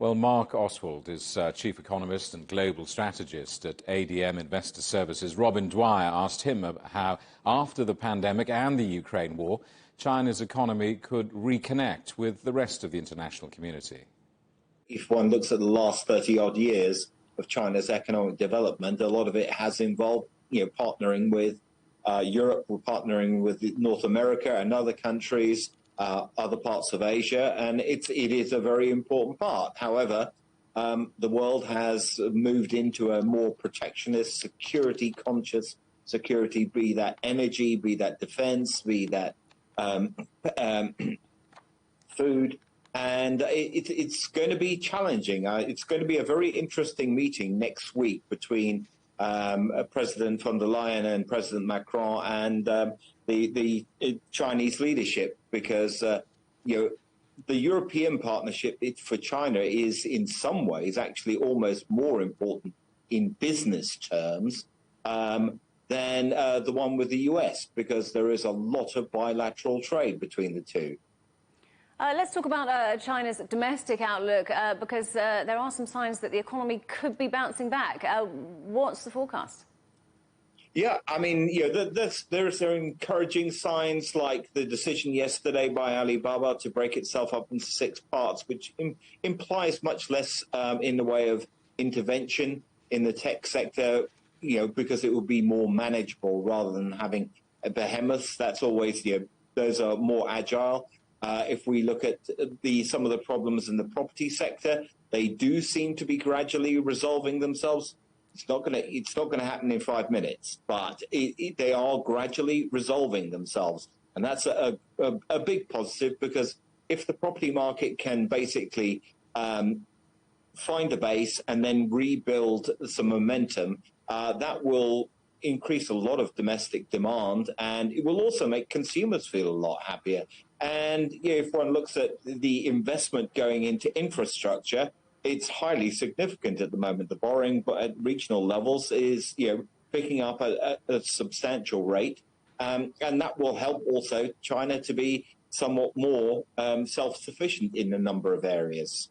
Well, Marc Ostwald is Chief Economist and Global Strategist at ADM Investor Services. Robin Dwyer asked him how, after the pandemic and the Ukraine war, China's economy could reconnect with the rest of the international community. If one looks at the last 30-odd years of China's economic development, a lot of it has involved, partnering with Europe, partnering with North America and other countries, other parts of Asia, and it is a very important part. However, the world has moved into a more protectionist, security-conscious security, be that energy, be that defense, be that food, and it's going to be challenging. It's going to be a very interesting meeting next week between President von der Leyen and President Macron and the Chinese leadership, because the European partnership for China is in some ways actually almost more important in business terms than the one with the US, because there is a lot of bilateral trade between the two. Let's talk about China's domestic outlook, because there are some signs that the economy could be bouncing back. What's the forecast? Yeah, I mean, there's encouraging signs like the decision yesterday by Alibaba to break itself up into 6 parts, which implies much less in the way of intervention in the tech sector, because it will be more manageable rather than having behemoths. That's always, those are more agile. If we look at some of the problems in the property sector, they do seem to be gradually resolving themselves. It's not going to happen in 5 minutes, but they are gradually resolving themselves, and that's a big positive, because if the property market can basically find a base and then rebuild some momentum, that will increase a lot of domestic demand, and it will also make consumers feel a lot happier. And if one looks at the investment going into infrastructure, it's highly significant at the moment. The borrowing at regional levels is picking up at a substantial rate, and that will help also China to be somewhat more self-sufficient in a number of areas.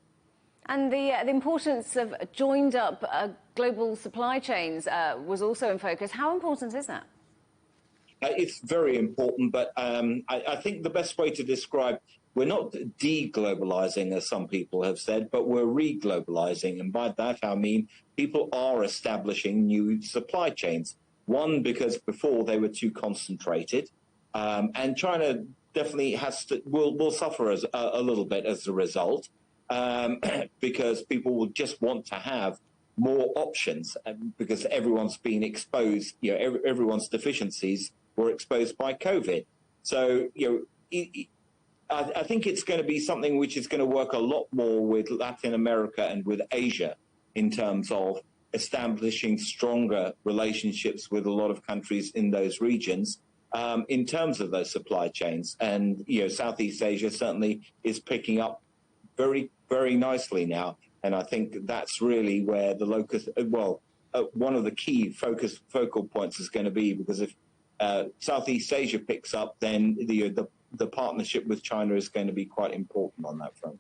And the importance of joined-up global supply chains was also in focus. How important is that? It's very important, but I think the best way to describe, we're not de-globalizing, as some people have said, but we're re-globalizing. And by that, I mean people are establishing new supply chains. One, because before they were too concentrated, and China definitely will suffer a little bit as a result, because people will just want to have more options, because everyone's been exposed, everyone's deficiencies were exposed by COVID. So, I think it's going to be something which is going to work a lot more with Latin America and with Asia in terms of establishing stronger relationships with a lot of countries in those regions in terms of those supply chains. And, Southeast Asia certainly is picking up very, very nicely now. And I think that's really where the locus, one of the key focal points is going to be, because if Southeast Asia picks up, then the partnership with China is going to be quite important on that front.